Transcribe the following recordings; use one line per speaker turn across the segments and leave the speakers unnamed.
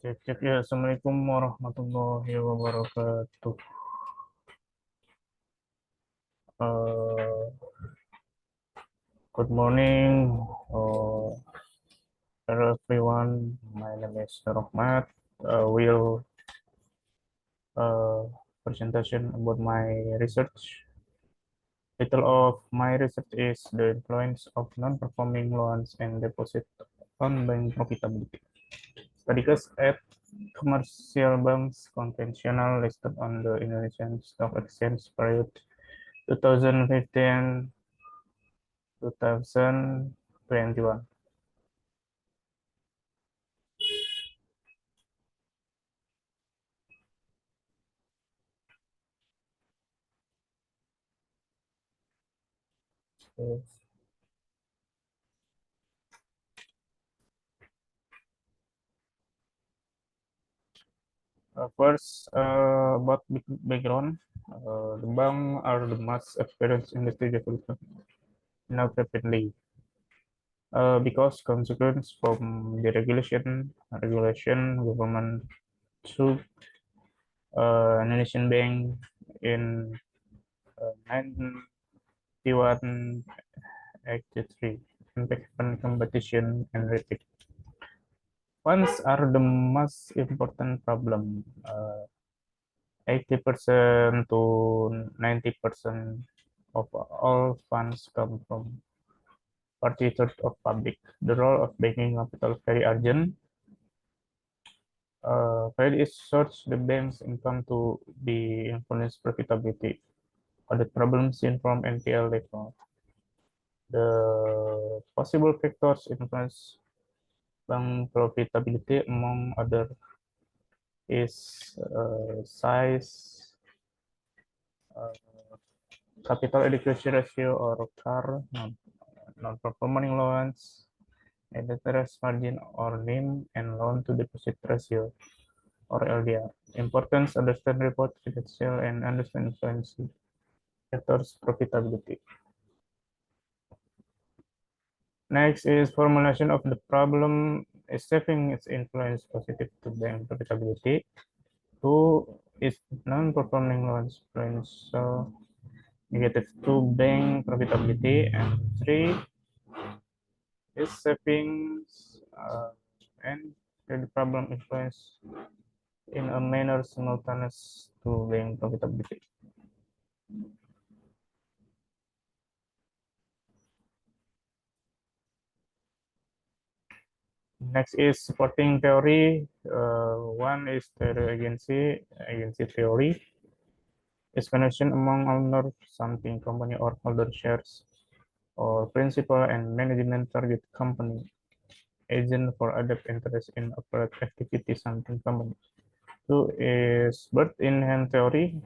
Cek, cek ya. Assalamualaikum warahmatullahi wabarakatuh. Uh, Good morning, hello everyone. My name is Nur Rokhmat. Will uh, presentation about my research. Title of my research is the influence of non-performing loans and deposit on bank profitability. Studies at commercial banks conventional listed on the Indonesian Stock Exchange period 2015 2021. First, about background, the bank are the most experienced industry development now rapidly because consequence from the regulation government to Indonesian bank in 91 83 impact on competition and rapid. Funds are the most important problem. 80% to 90% of all funds come from party-third of public. The role of banking capital very urgent. Credit is source the bank's income to be influence profitability or the problem seen from NPL level. The possible factors influence bank profitability among other is size, uh, capital adequacy ratio or CAR, non-performing loans, net interest margin or NIM, and loan to deposit ratio or LDR. Importance understand report financial and understand influence factors profitability. Next is formulation of the problem. Is saving its influence positive to bank profitability? Two is non-performing loans influence negative to bank profitability, and three is savings and credit problem influence in a manner simultaneous to bank profitability. Next is supporting theory. One is the agency theory. Explanation among owner something company or holder shares or principal and management target company agent for adapt interest in operate activity something company. Two is bird in hand theory.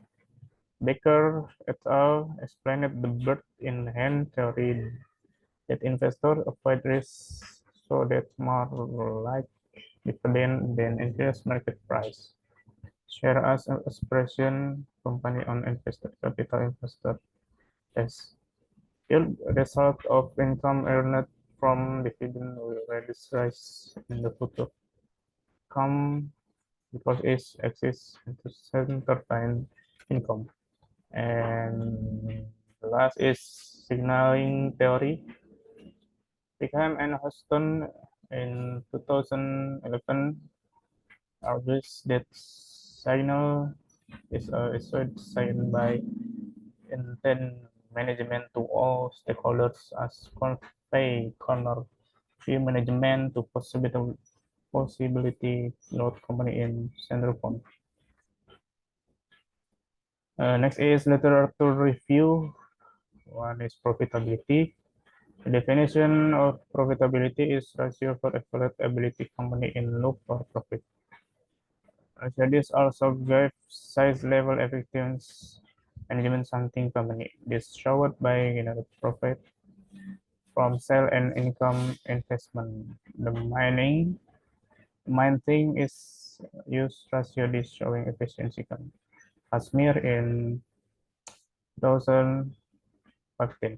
Baker et al. Explained the bird in hand theory that investor avoid risk so that more like dividend than increase market price. Share as an expression company on investor capital investor as yield result of income earned from dividend will rise in the future. Come because it exists into certain income. And the last is signaling theory. Beckham and Houston in 2011 argues that signal is a signed by intent management to all stakeholders as convey corner fee management to possibility note company in central fund. Next is literature review. One is profitability. The definition of profitability is ratio for evaluate ability company in look for profit. This also gives size level effectiveness management something company. This showed by generate profit from sale and income investment. The main thing is use ratio this showing efficiency company. Kashmir in 2015.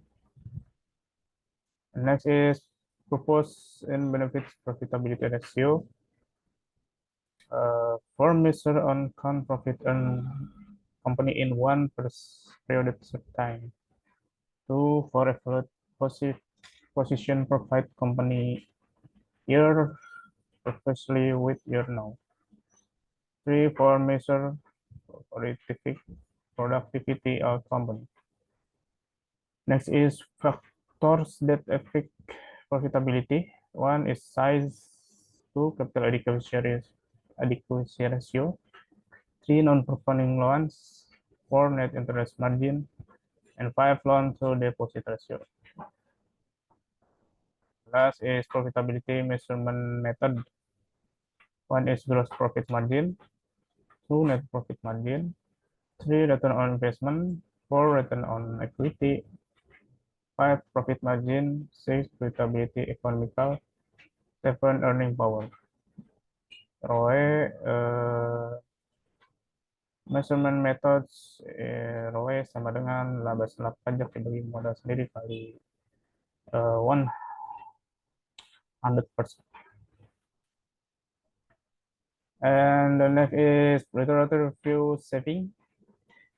Next is purpose and benefits profitability ratio. For measure on count profit earn company in one period of time. Two, for evaluate position provide company year previously with year now. Three, for measure productivity of company. Next is factors that affect profitability. One is size. Two, capital adequacy ratio. Three, non-performing loans. Four, net interest margin. And five, loan to deposit ratio. Last is profitability measurement method. One is gross profit margin. Two, net profit margin. Three, return on investment. Four, return on equity. Five, profit margin. Six, profitability economical. Seven, earning power. ROE, measurement methods, ROE sama dengan laba setelah pajak dibagi modal sendiri kali 100%. And the next is literature review saving.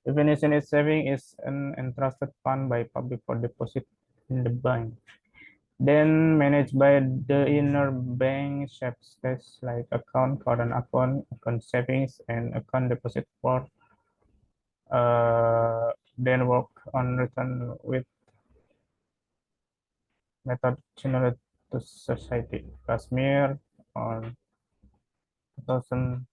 Definition is saving is an entrusted fund by public for deposit in the bank. Then managed by the inner bank shapes like account, current account savings, and account deposit for then work on return with method similar to society. Kashmir on 2010.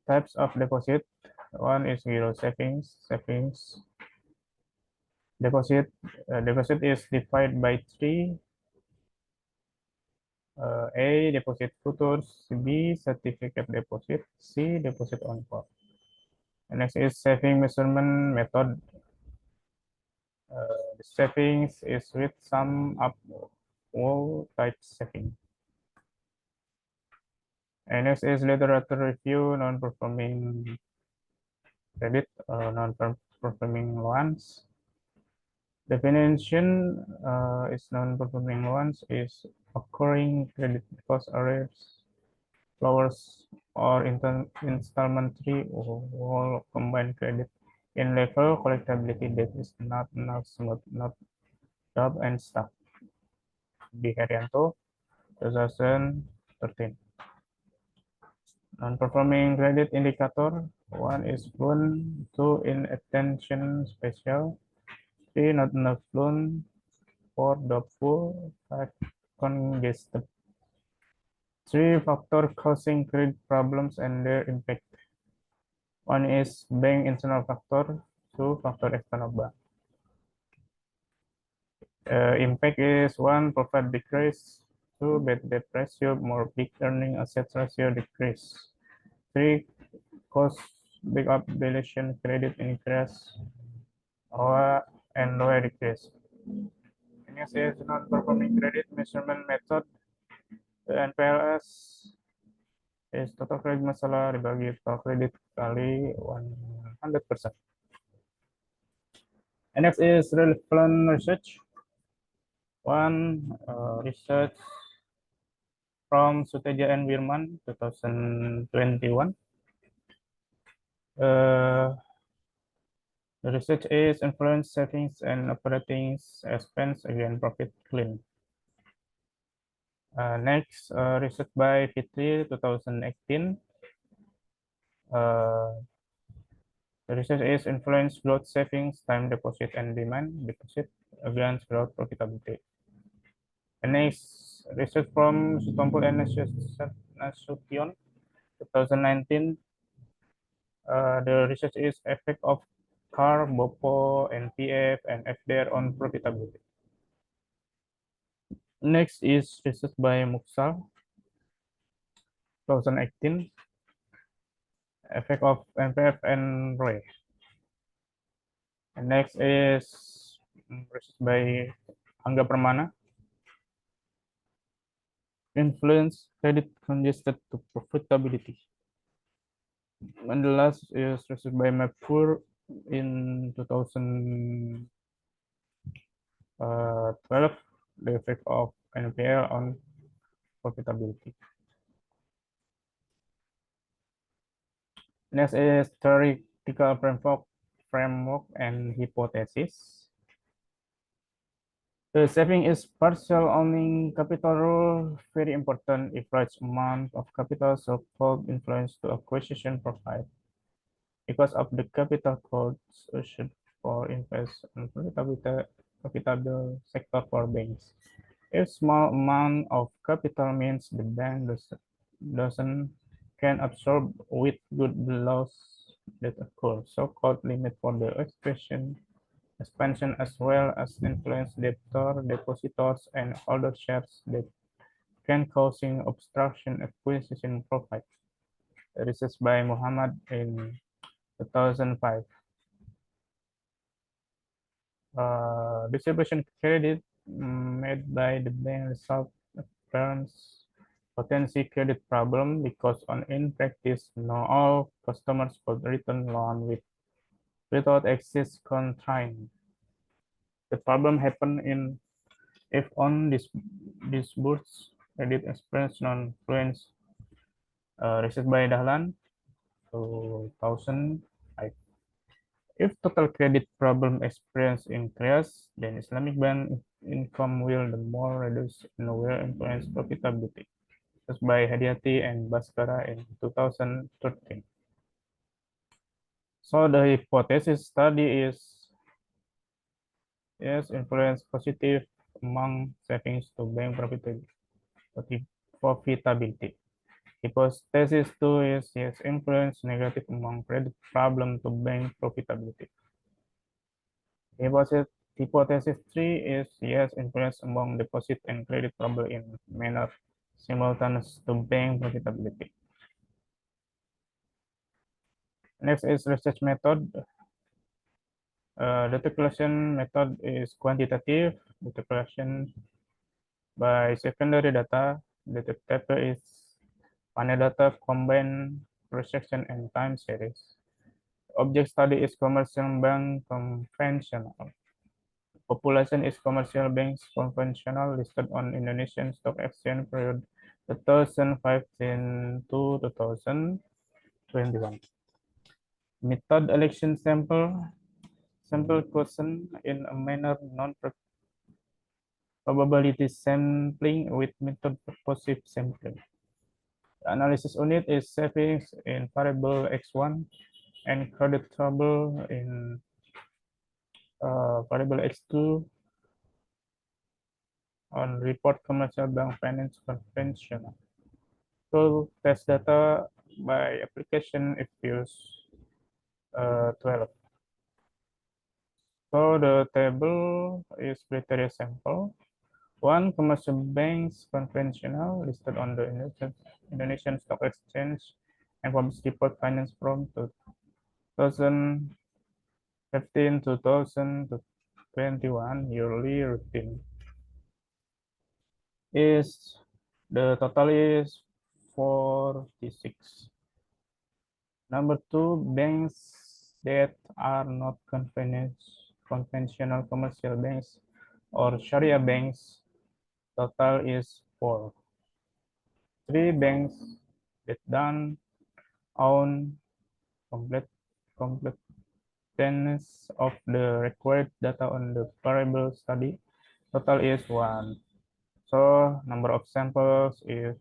Types of deposit. One is zero savings deposit. Deposit is divided by three. A, deposit futures. B, certificate deposit. C, deposit on call. Next is saving measurement method. The savings is with sum up all type saving. And next is literature review non-performing credit, non-performing loans. Definition is non-performing loans is occurring credit cost arrears, flowers, or installment tree or combined credit in level collectability that is not smooth, not job and stuff. Di Herianto, 2013. Non-performing credit indicator. One is loan, two inattention special, three not enough loan, four doubtful, five congested. Three factor causing credit problems and their impact. One is bank internal factor, two factor external bank. Impact is one, profit decrease, two, bad debt ratio, more big earning assets ratio decrease. Three, cost big up valuation credit increase, and lower decrease. Next is non-performing credit measurement method. NPLS is total credit masalah dibagi total credit kali 100%. And next is relevant research. One, research from Suteja and Wirman 2021. The research is influence savings and operating expense against profit clean. Next, research by Fitri 2018. The research is influence growth savings, time deposit, and demand deposit against growth profitability. And next, research from Sutompul and Nasution 2019. The research is effect of CAR, BOPO, NPF, and FDR on profitability. Next is research by Muksal 2018. Effect of NPF and ROE. And next is research by Angga Permana. Influence credit congested to profitability. And the last is research by Mapur in 2012. The effect of and fail on profitability. Next is theoretical framework and hypothesis. The saving is partial owning capital rule, very important if large amount of capital so called influence to acquisition profile. Because of the capital codes issued for invest and profitable sector for banks. If small amount of capital means the bank doesn't can absorb with good loss that occur, so-called limit for the expansion as well as influence debtor, depositors, and other shares that can causing obstruction acquisition profit. Research by Muhammad in 2005. Distribution credit made by the bank result parents potency credit problem because in practice, not all customers could return loan without excess constraint. The problem happen in if on disbursed credit expense non-fluence research by Dahlan 2005. If total credit problem experience increase, then Islamic bank income will the more reduce and will influence profitability. That's by Hadiati and Baskara in 2013. So the hypothesis study is influence positive among savings to bank profitability. Hypothesis 2 is yes, influence negative among credit problem to bank profitability. Hypothesis 3 is yes, influence among deposit and credit problem in manner simultaneous to bank profitability. Next is research method. Data collection method is quantitative. Data collection by secondary data. Data type is panel data, combined cross-section, and time series. Object study is commercial bank conventional. Population is commercial banks conventional listed on Indonesian Stock Exchange period 2015 to 2021. Method election sample question in a manner non-probability sampling with method purposive sampling. The analysis unit is savings in variable x1 and credit trouble in variable x2 on report commercial bank finance conventional. So test data by application if use 12. So the table is criteria sample. One, commercial banks conventional listed on the Indonesian Stock Exchange and published report finance from 2015 to 2021 yearly routine is the total is 46. Number two, banks that are not conventional commercial banks or Sharia banks, total is 4. 3 banks that don't own completeness of the required data on the variable study, total is 1. So number of samples is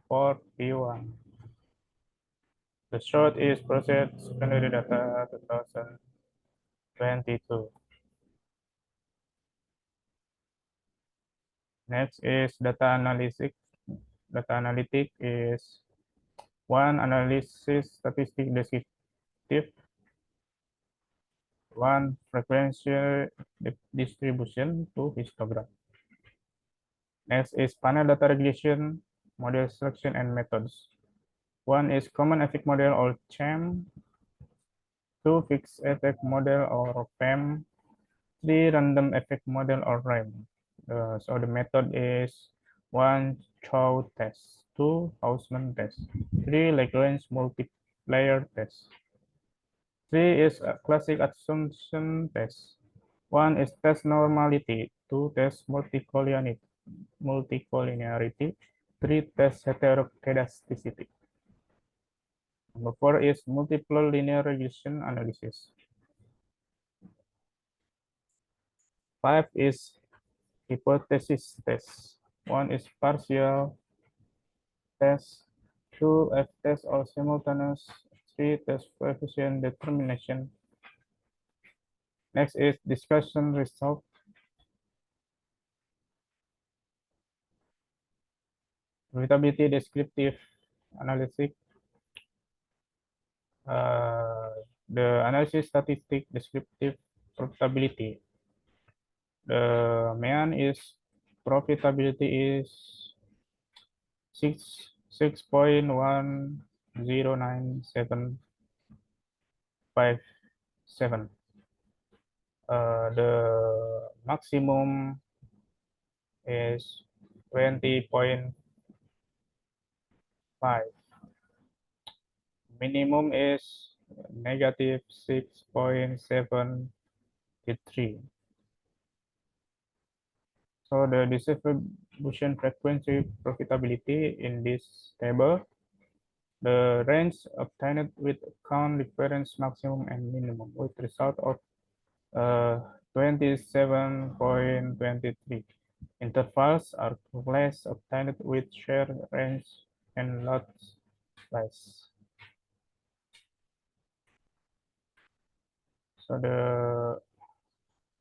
41. The short is process secondary data 2022. Next is data analysis. Data analytic is 1 analysis statistic descriptive, 1 frequency distribution, 2 histogram. Next is panel data regression, model selection and methods. 1 is common effect model or CHEM, 2 fixed effect model or PEM, 3 random effect model or RAM. So the method is 1 Chow test, 2 Hausman test, 3 Lagrange multiplier test. 3 is a classic assumption test. 1 is test normality, 2 test multicollinearity. multicollinearity. 3, test heteroscedasticity. Number 4 is multiple linear regression analysis. 5 is hypothesis test. 1 is partial test. 2, F test or simultaneous. 3, test coefficient determination. Next is discussion result. Profitability descriptive analysis. The analysis statistic descriptive profitability. The mean is profitability is 6.109757. The maximum is 20.5. Minimum is negative 6.73. So the distribution frequency profitability in this table, the range obtained with count difference maximum and minimum with result of 27.23. Intervals are less obtained with share range and lot size. So the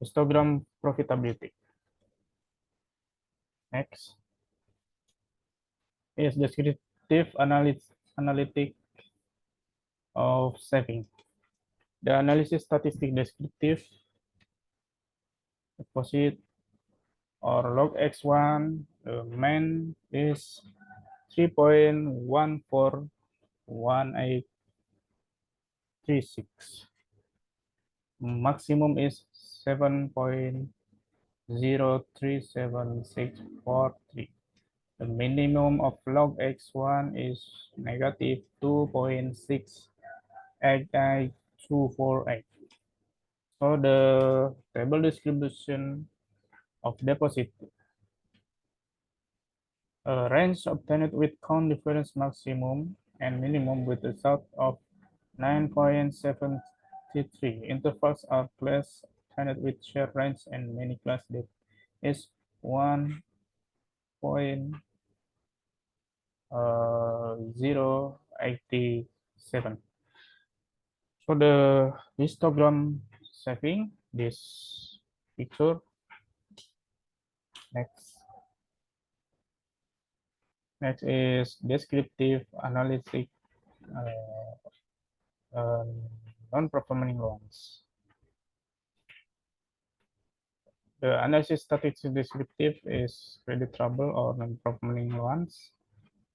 histogram profitability. Next is descriptive analytic of saving. The analysis statistic descriptive deposit or log x1, the mean is 3.141836. Maximum is 7.037643. The minimum of log x1 is negative 2.688248. So the table distribution of deposit range obtained with count difference maximum and minimum with result of 9.73. Intervals are placed obtained with share range and many class depth is 1.087. So the histogram saving this picture. Next is descriptive analysis non-performing loans. The analysis statistics descriptive is credit trouble or non-performing loans.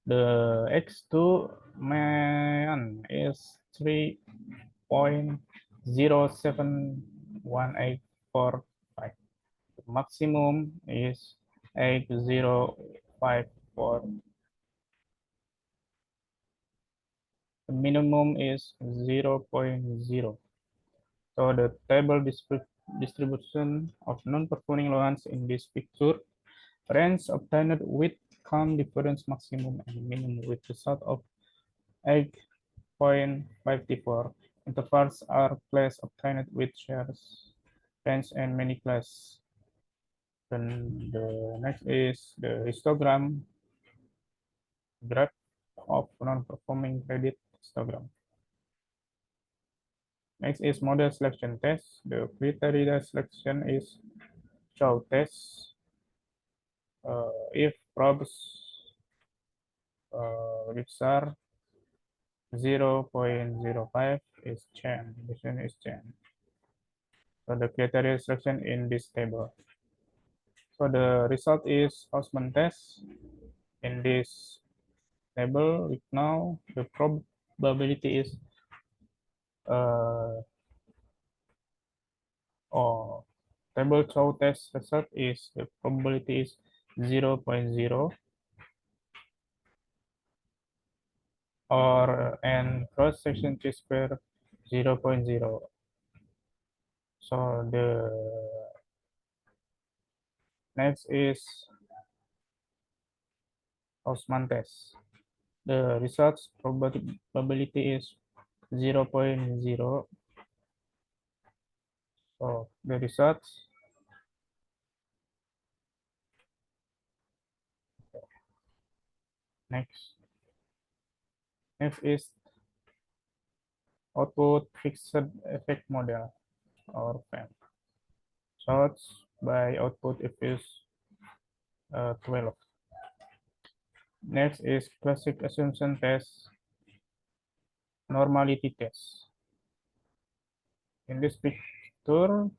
The X2 mean is 3.071845. The maximum is 8054. The minimum is 0.0. So the table distribution of non-performing loans in this picture, range obtained with count difference maximum and minimum with result of 8.54. Intervals are placed obtained with shares, range, and many class. Then the next is the histogram graph of non-performing credit histogram. Next is model selection test. The criteria selection is chow test. If probes which are 0.05 is chain, this one is chain. So the criteria selection in this table. So the result is Hausman test. In this table, now the probability is or table chow test result is the probability is 0.0 or and cross section t square 0.0. So the next is Hausman test. The results probability is 0.0. So the results next. Next is output fixed effect model or FEM. Sorts by output if is 12. Next is classic assumption test, normality test. In this picture,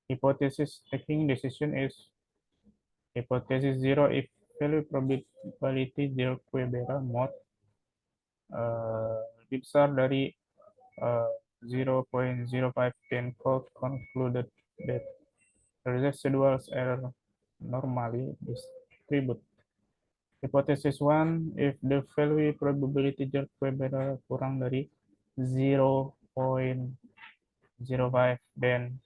hypothesis taking decision is hypothesis 0 if value probability 0 Quebera mod lebih besar dari 0.05 then concluded that the residuals are normally distributed. Hypothesis 1, if the value probability Quebera kurang dari 0.05, then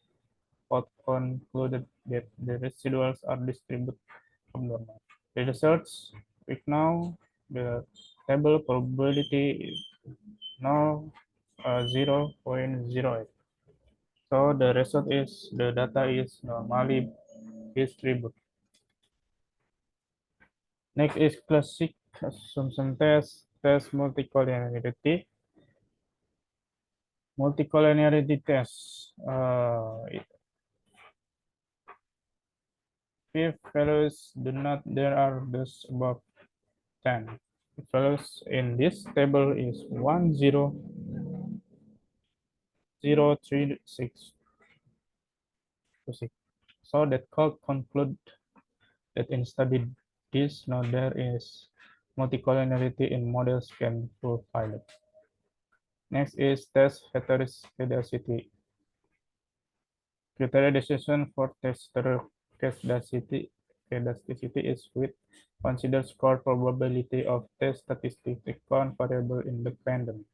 both concluded that the residuals are distributed abnormal. The results, right now, the table probability is now 0.08. So the result is the data is normally distributed. Next is classic assumption test multicollinearity. Multicollinearity test. If values do not, there are those above 10. The values in this table is 1, 0, 0, 3, 6, 2, 6. So that could conclude that in study this, now there is multicollinearity in models can provide it. Next is test heteroscedasticity. Criteria decision for test heteroscedasticity is with consider score probability of test statistic on variable independent.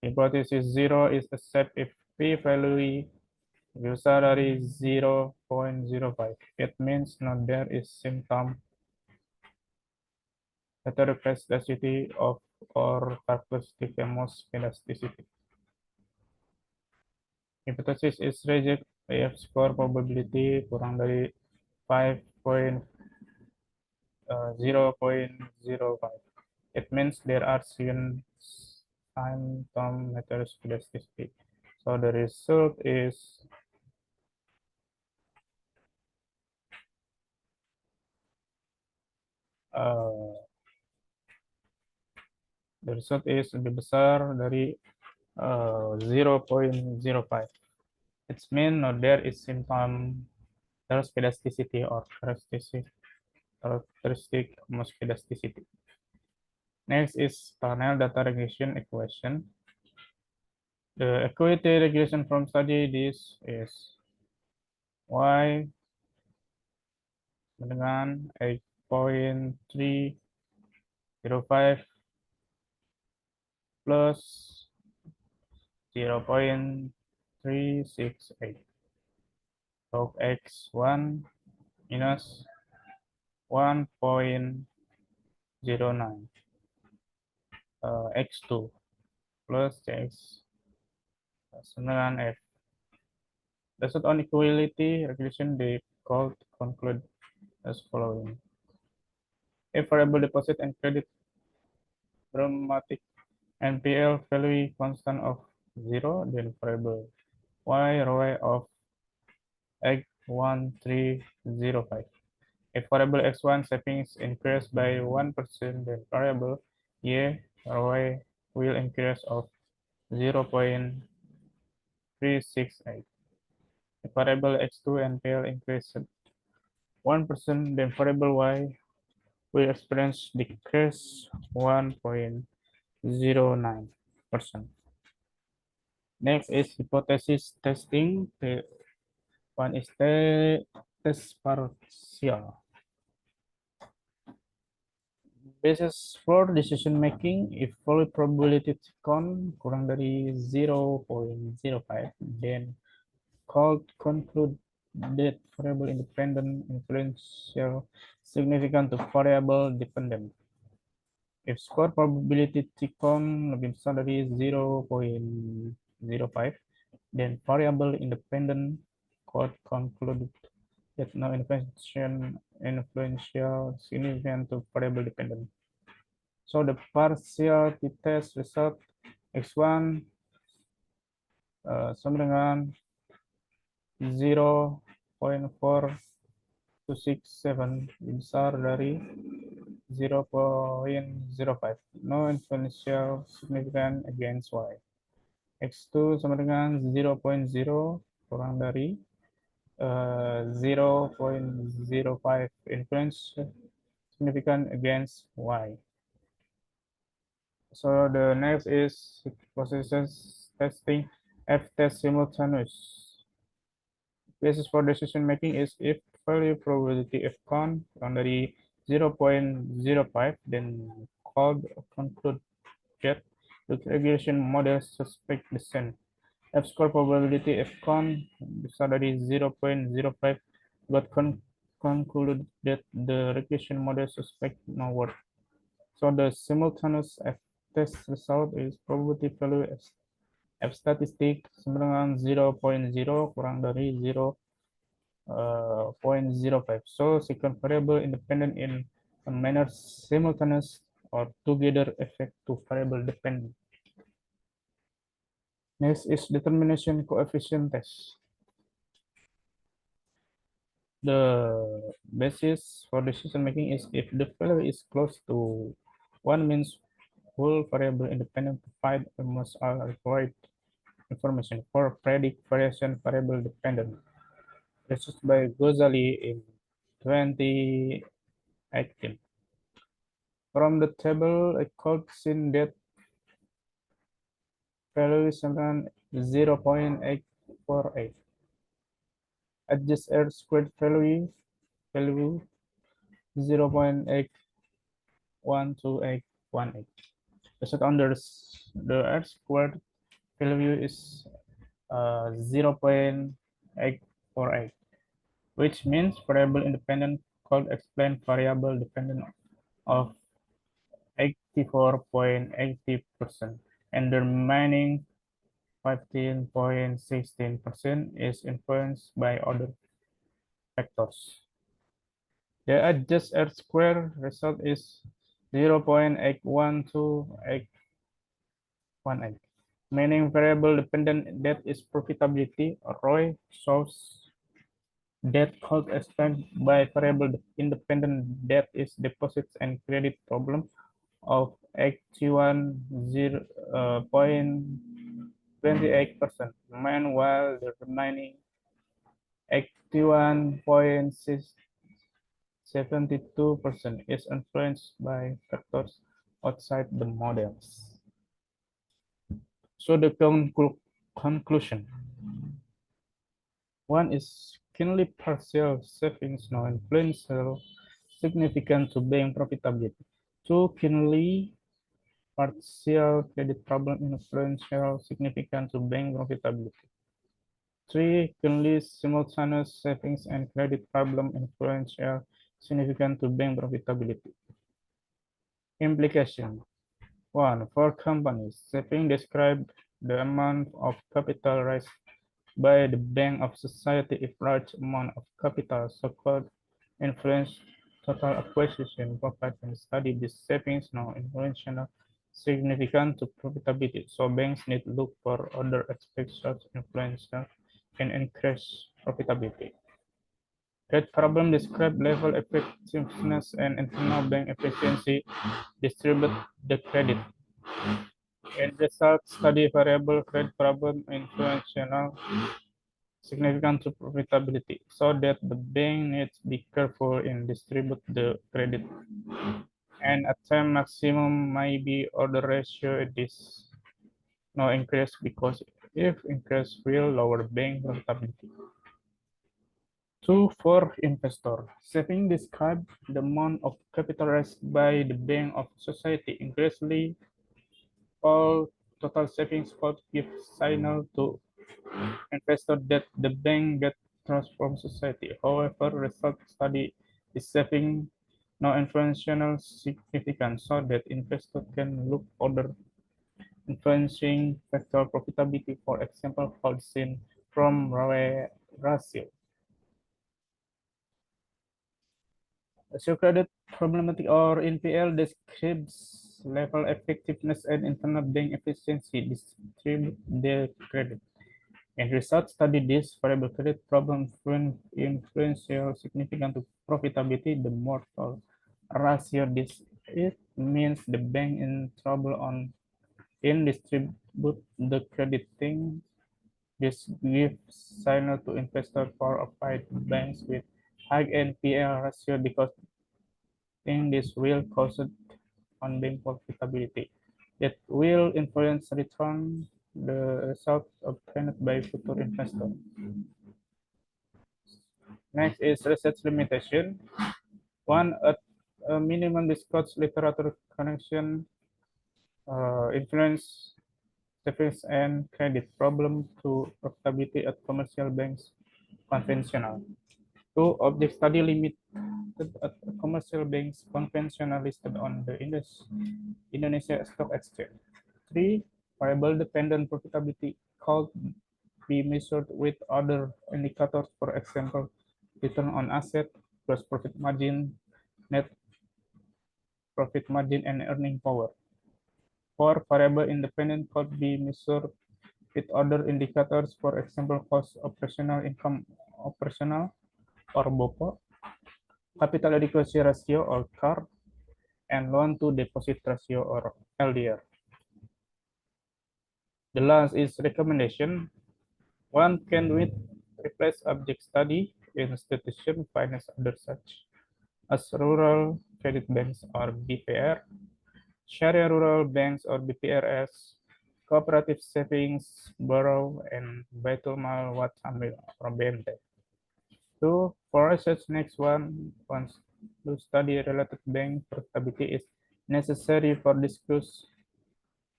Hypothesis 0 is accept if p-value besar dari 0.05. It means now there is symptom heteroscedasticity of or characteristic hemoscedasticity. Hypothesis is reject if score probability kurang dari 0.05. It means there are symptom heteroscedasticity. So the result is lebih besar dari 0.05. It means there is symptom heteroscedasticity or characteristic homoscedasticity. Next is panel data regression equation. The equity regression from study this is y dengan 8.305 plus 0.368 log x1 minus 1.09 x2 plus x 9f. Based on equality regression, they conclude as following. If variable deposit and credit dramatic NPL value constant of 0, then variable y ROI of x1305. If variable x1 savings increase by 1%, then variable y ROI will increase of 0.368. If variable x2 NPL increases 1%, then variable y will experience decrease 1.09%. Next is hypothesis testing. The one is the test partial. Basis for decision making, if value probability count kurang dari 0.05, then conclude debt variable independent, influential, significant to variable dependent. If score probability T-con lebih besar dari 0.05, then variable independent could conclude that no influential significant to variable dependent. So the partial t-test result x1 sama dengan 0.4267 besar dari 0.05. No influential significant against y. X2 sama dengan 0.0 kurang dari 0.05 influence significant against y. So the next is processes testing F-test simultaneous. Basis for decision making is if value probability F-con kurang dari 0.05, then conclude that the regression model suspect descent. F-score probability F-con besar dari 0.05, but conclude that the regression model suspect no work. So the simultaneous F-test result is probability value F statistic sama dengan 0.0 kurang dari 0.05. So second variable independent in a manner simultaneous or together effect to variable dependent. Next is determination coefficient test. The basis for decision making is if the value is close to 1 means whole variable independent to find almost all required information for predict variation variable dependent. This is by Ghazali in 2018. From the table, I could see that value is 0.848. Adjust R squared value 0.81218. Set under the R squared value is 0.848, which means variable independent could explain variable dependent of 84.80%, and the remaining 15.16% is influenced by other factors. The adjust R square result is 0.81218, meaning variable dependent debt is profitability. Roy shows debt could explained by variable independent debt is deposits and credit problem of 81.28%, meanwhile the remaining 81.72% is influenced by factors outside the models. So the conclusion. One is keenly partial savings no influential significant to bank profitability. Two, keenly partial credit problem influential significant to bank profitability. Three, keenly simultaneous savings and credit problem influential significant to bank profitability. Implication. One, for companies, saving describe the amount of capital raised by the bank of society if large amount of capital so-called influence total acquisition profit and study these savings no influential significant to profitability. So banks need to look for other aspects such influential can increase profitability. That problem describe level effectiveness and internal bank efficiency distribute the credit. In result, study variable credit problem influential significant to profitability, so that the bank needs to be careful in distribute the credit and attempt maximum maybe order ratio is no increase because if increase will lower bank profitability. Two, for investor, saving describe the amount of capital raised by the bank of society increasingly all total savings could give signal to investor that the bank get transform society. However, result study is having no influential significance so that investors can look other influencing factor profitability, for example, seen from ratio. Ratio credit problematic or NPL describes level effectiveness and internal bank efficiency distribute the credit. In research study, this variable credit problem influential significant to profitability. The more ratio this it means the bank in trouble on in distribute the crediting. This gives signal to investor for avoid banks with high NPL ratio because think this will cause on bank profitability. That will influence return the result obtained by future investor. Next is research limitation. One, a minimum discussed literature connection influence savings and credit problem to profitability at commercial banks conventional. Two, object study limited at commercial banks conventional listed on the Indonesia Stock Exchange. Three, variable dependent profitability could be measured with other indicators, for example, return on asset, gross profit margin, net profit margin, and earning power. Four, variable independent could be measured with other indicators, for example, cost operational income operational or BOPO, capital adequacy ratio or CAR, and loan to deposit ratio or LDR. The last is recommendation. One can with replace object study in institution finance other such as rural credit banks or BPR, Sharia rural banks or BPRS, cooperative savings bureau, and Baitul Mal Watsamil or BMT. So for research next one, once to study related bank profitability is necessary for discuss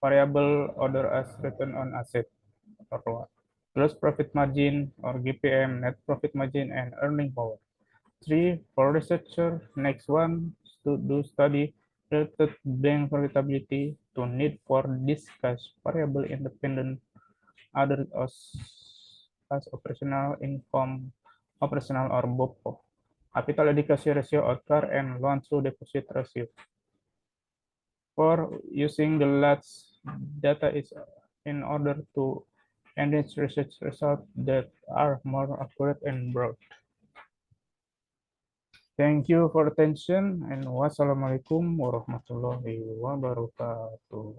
variable order as return on asset or ROA. Gross profit margin or GPM, net profit margin, and earning power. Three, for researcher, next one to do study related bank profitability to need for discuss variable independent other as operational income, operational or BOPO, capital adequacy ratio or CAR, and loan to deposit ratio. For using the last data is in order to enrich research results that are more accurate and broad. Thank you for attention and wassalamualaikum warahmatullahi wabarakatuh.